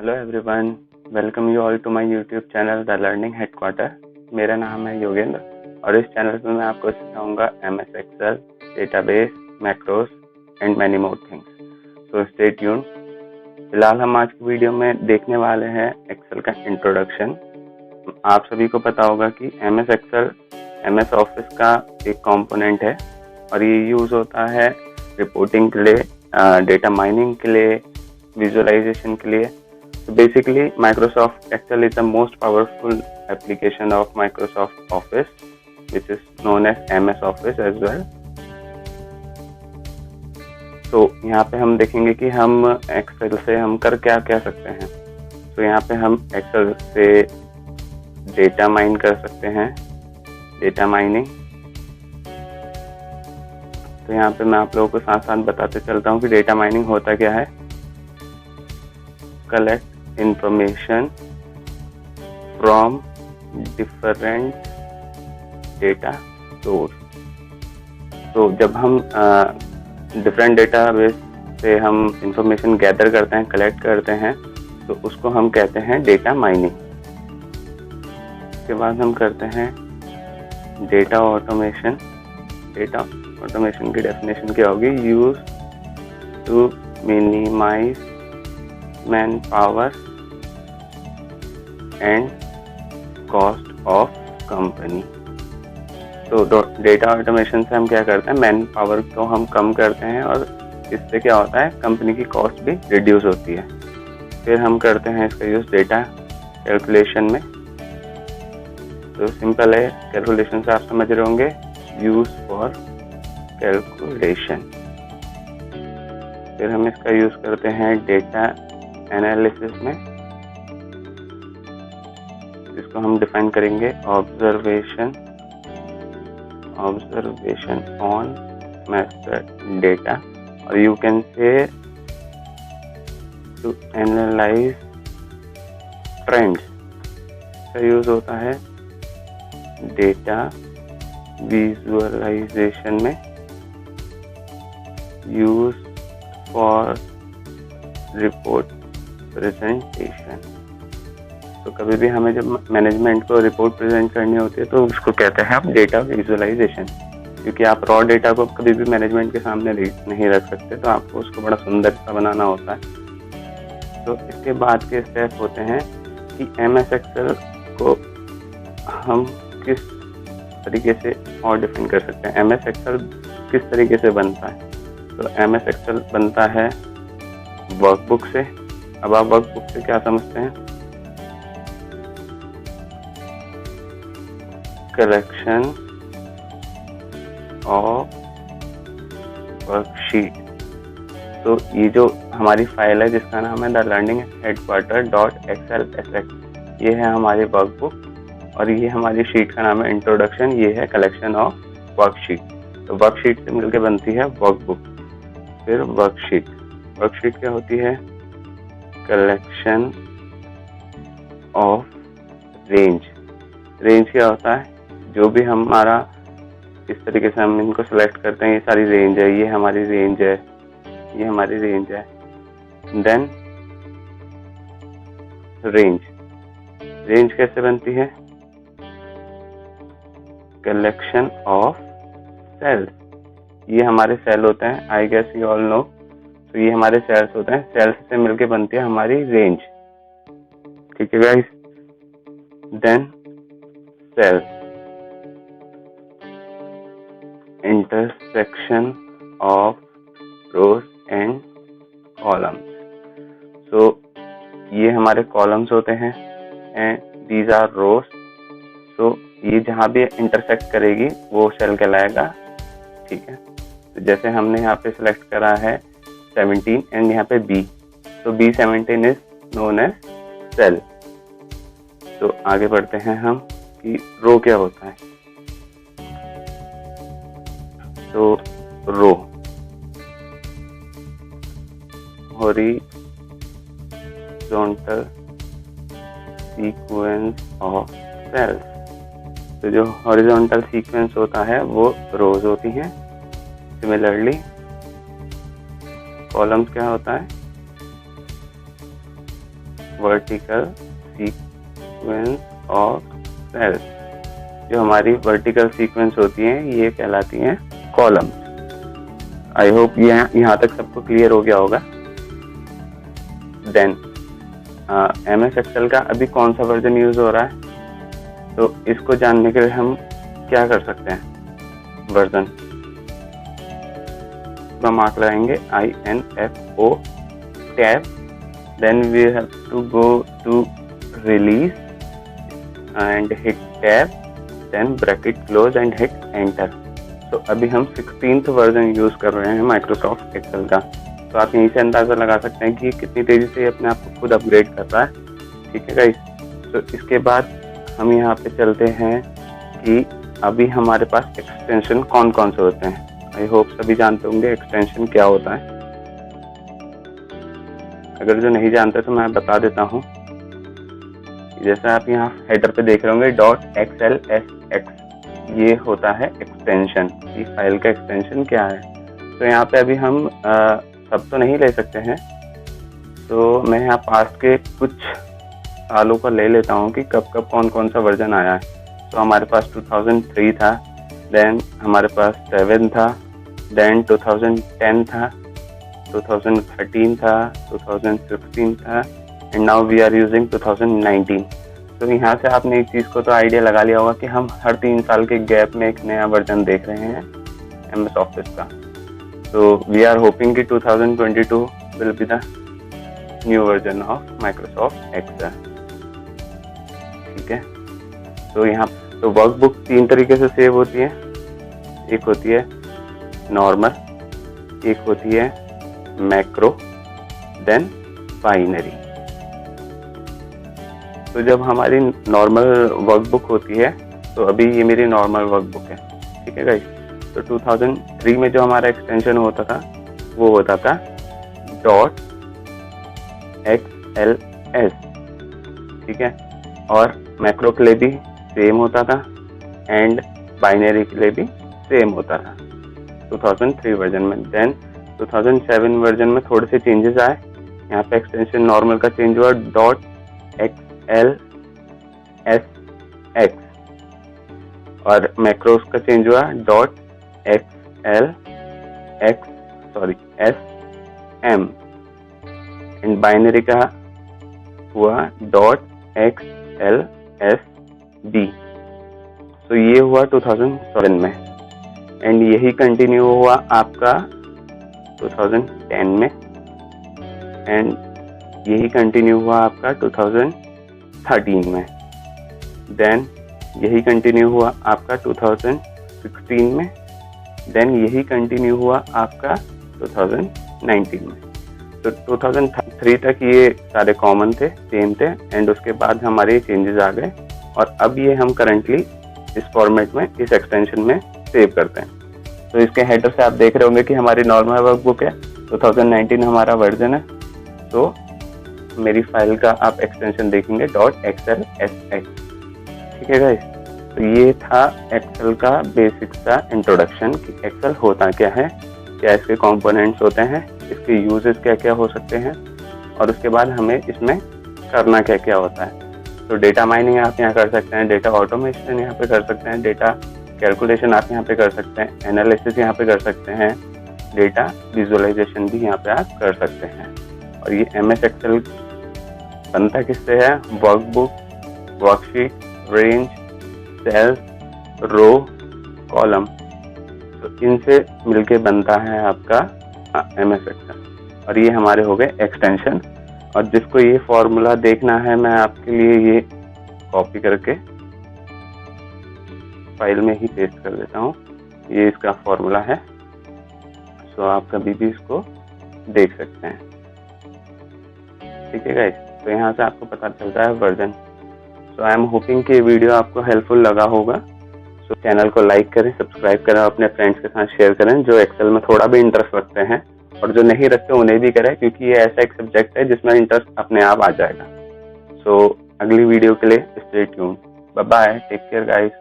Hello everyone, welcome you all to my YouTube channel the learning headquarter. मेरा नाम है योगेंद्र और इस चैनल पर मैं आपको सिखाऊंगा MS Excel, database, macros and many more things. So stay tune. फिलहाल हम आज की वीडियो में देखने वाले हैं एक्सेल का इंट्रोडक्शन। आप सभी को पता होगा कि MS एक्सेल MS ऑफिस का एक कंपोनेंट है और ये यूज़ होता है रिपोर्टिंग के लिए, डेटा माइनिंग के लिए, विजुअलाइजेशन के लिए। So basically, Microsoft Excel is the most powerful application of Microsoft Office, which is known as MS Office as well. तो यहाँ पे हम देखेंगे कि हम Excel से हम कर क्या क्या सकते हैं। तो यहाँ पे हम Excel से डेटा माइन कर सकते हैं, डेटा माइनिंग। तो यहाँ पे मैं आप लोगों को साथ साथ बताते चलता हूँ कि डेटा माइनिंग होता क्या है। Collect information from different data source। तो जब हम डिफरेंट डेटाबेस से हम इंफॉर्मेशन गैदर करते हैं, कलेक्ट करते हैं, तो उसको हम कहते हैं डेटा माइनिंग। उसके बाद हम करते हैं डेटा ऑटोमेशन। डेटा ऑटोमेशन की डेफिनेशन क्या होगी? Use to minimise man power and cost of company. तो डेटा ऑटोमेशन से हम क्या करते हैं, मैन पावर को हम कम करते हैं और इससे क्या होता है, कंपनी की कॉस्ट भी रिड्यूस होती है। फिर हम करते हैं इसका यूज डेटा कैलकुलेशन में। तो सिंपल है, कैलकुलेशन से आप समझ रहे होंगे, यूज फॉर कैलकुलेशन। फिर हम इसका यूज करते हैं डेटा एनालिसिस में, जिसको हम डिफाइन करेंगे ऑब्जर्वेशन ऑन मैस्टर डेटा, और you can say to analyse trends. का यूज होता है डेटा विजुअलाइजेशन में, यूज फॉर रिपोर्ट प्रेजेंटेशन। तो कभी भी हमें जब मैनेजमेंट को रिपोर्ट प्रेजेंट करनी होती है तो उसको कहते हैं आप डेटा विजुअलाइजेशन, क्योंकि आप रॉ डेटा को कभी भी मैनेजमेंट के सामने नहीं रख सकते, तो आपको उसको बड़ा सुंदर सा बनाना होता है। तो इसके बाद के स्टेप होते हैं कि MS एक्सेल को हम किस तरीके से और डिफाइन कर सकते हैं। MS एक्सेल किस तरीके से बनता है? तो MS एक्सेल बनता है वर्कबुक से। अब आप वर्कबुक से क्या समझते हैं? Collection of worksheet. तो ये जो हमारी फाइल है जिसका नाम है द लर्निंग हेडक्वार्टर .xlsx, ये है हमारी वर्कबुक और ये हमारी शीट का नाम है इंट्रोडक्शन। ये है कलेक्शन ऑफ वर्कशीट। तो वर्कशीट से मिलकर बनती है वर्कबुक। फिर वर्कशीट क्या होती है? कलेक्शन ऑफ रेंज क्या होता है? जो भी हमारा इस तरीके से हम इनको सेलेक्ट करते हैं, ये सारी रेंज है, ये हमारी रेंज है, ये हमारी रेंज है। देन रेंज कैसे बनती है? Collection of cells. ये हमारे सेल होते हैं, I guess you all know. तो ये हमारे सेल्स होते हैं, सेल्स से मिलके बनती है हमारी रेंज। ठीक है guys. Then cells, intersection of rows and columns. So ये हमारे कॉलम्स होते हैं and these are rows. So ये जहाँ भी इंटरसेक्ट करेगी वो सेल कहलाएगा। ठीक है। तो जैसे हमने यहाँ पे सिलेक्ट करा है 17 एंड यहाँ पे B, तो B17 is known as cell. तो आगे बढ़ते हैं हम कि रो क्या होता है। तो रो हॉरिजॉन्टल सीक्वेंस ऑफ सेल्स। तो जो हॉरिजॉन्टल सीक्वेंस होता है वो रोज होती हैं। सिमिलरली कॉलम्स क्या होता है? Vertical sequence of cells. जो हमारी वर्टिकल सीक्वेंस होती हैं ये कहलाती हैं कॉलम्स। आई होप यहाँ तक सबको क्लियर हो गया होगा। देन MS एक्सेल का अभी कौन सा वर्जन यूज हो रहा है, तो इसको जानने के लिए हम क्या कर सकते हैं, वर्जन का मार्क लगाएंगे INFO tab, then we have to go to release and hit tab, then bracket close and hit enter. तो अभी हम 16th वर्जन यूज कर रहे हैं माइक्रोसॉफ्ट एक्सेल का। तो आप यहीं से अंदाजा लगा सकते हैं कि कितनी तेजी से अपने आप को खुद अपग्रेड कर रहा है। ठीक है गाइस, तो इसके बाद हम यहाँ पे चलते हैं कि अभी हमारे पास एक्सटेंशन कौन कौन से होते हैं। आई होप सभी जानते होंगे एक्सटेंशन क्या होता है। अगर जो नहीं जानते तो मैं बता देता हूँ। जैसे आप यहाँ हेडर पे देख रहे होंगे .xlsx, ये होता है एक्सटेंशन। ये फाइल का एक्सटेंशन क्या है। तो यहाँ पे अभी हम सब तो नहीं ले सकते हैं, तो मैं यहाँ पास्ट के कुछ सालों का ले लेता हूँ कि कब कब कौन कौन सा वर्जन आया है। तो हमारे पास 2003 था, देन हमारे पास 7 था, देन 2010 था, 2013 था, 2016 था, and now we are using 2019। तो यहाँ से आपने एक चीज़ को तो आइडिया लगा लिया होगा कि हम हर 3 साल के गैप में एक नया वर्जन देख रहे हैं MS ऑफिस का। तो वी आर होपिंग कि 2022 will be the new version of Microsoft Excel. ठीक है, तो यहाँ तो वर्कबुक 3 तरीके से सेव होती है। एक होती है नॉर्मल, एक होती है मैक्रो, देन बाइनरी। तो जब हमारी नॉर्मल वर्कबुक होती है, तो अभी ये मेरी नॉर्मल वर्कबुक है। ठीक है गाइस, तो 2003 में जो हमारा एक्सटेंशन होता था वो होता था .xls। ठीक है, और मैक्रो के लिए भी सेम होता था एंड बाइनरी के लिए भी सेम होता था 2003 वर्जन में। देन 2007 वर्जन में थोड़े से चेंजेस आए। यहाँ पे एक्सटेंशन नॉर्मल का चेंज हुआ .xlsx, और मैक्रोस का चेंज हुआ .sm, एंड बाइनरी का हुआ .xlsb। तो ये हुआ 2007 में, एंड यही कंटिन्यू हुआ आपका 2010 में, एंड यही कंटिन्यू हुआ आपका 2013 में, देन यही कंटिन्यू हुआ आपका 2016 में, देन यही कंटिन्यू हुआ आपका 2019 में। तो 2003 तक ये सारे कॉमन थे, सेम थे, एंड उसके बाद हमारे चेंजेस आ गए, और अब ये हम करंटली इस फॉर्मेट में, इस एक्सटेंशन में सेव करते हैं। तो इसके हेडर से आप देख रहे होंगे कि हमारी नॉर्मल वर्कबुक है, 2019 हमारा वर्जन है। तो मेरी फाइल का आप एक्सटेंशन देखेंगे .xlsx। ठीक है गाइस, तो ये था एक्सेल का बेसिक सा इंट्रोडक्शन कि एक्सेल होता क्या है, क्या इसके कंपोनेंट्स होते हैं, इसके यूजेस क्या क्या हो सकते हैं, और उसके बाद हमें इसमें करना क्या क्या होता है। तो डेटा माइनिंग आप यहाँ कर सकते हैं, डेटा ऑटोमेशन यहाँ पे कर सकते हैं, डेटा कैलकुलेशन आप यहाँ पे कर सकते हैं, एनालिसिस यहाँ पे कर सकते हैं, डेटा विजुअलाइजेशन भी यहाँ पे आप कर सकते हैं। और ये MS एक्सेल बनता किससे है, वर्कबुक, वर्कशीट, रेंज, सेल्स, रो, कॉलम, तो इनसे मिलके बनता है आपका MS एक्सेल। और ये हमारे हो गए एक्सटेंशन। और जिसको ये फॉर्मूला देखना है, मैं आपके लिए ये कॉपी करके फाइल में ही पेस्ट कर देता हूँ। ये इसका फॉर्मूला है, सो आप कभी भी इसको देख सकते हैं। ठीक है गाइस, तो यहाँ से आपको पता चलता है version. So I am hoping कि ये वीडियो आपको हेल्पफुल लगा होगा। सो चैनल को लाइक करें, सब्सक्राइब करें, अपने फ्रेंड्स के साथ शेयर करें जो एक्सेल में थोड़ा भी इंटरेस्ट रखते हैं, और जो नहीं रखते उन्हें भी करें, क्योंकि ये ऐसा एक सब्जेक्ट है जिसमें इंटरेस्ट अपने आप आ जाएगा। सो अगली वीडियो के लिए stay tuned. Bye bye, take care guys.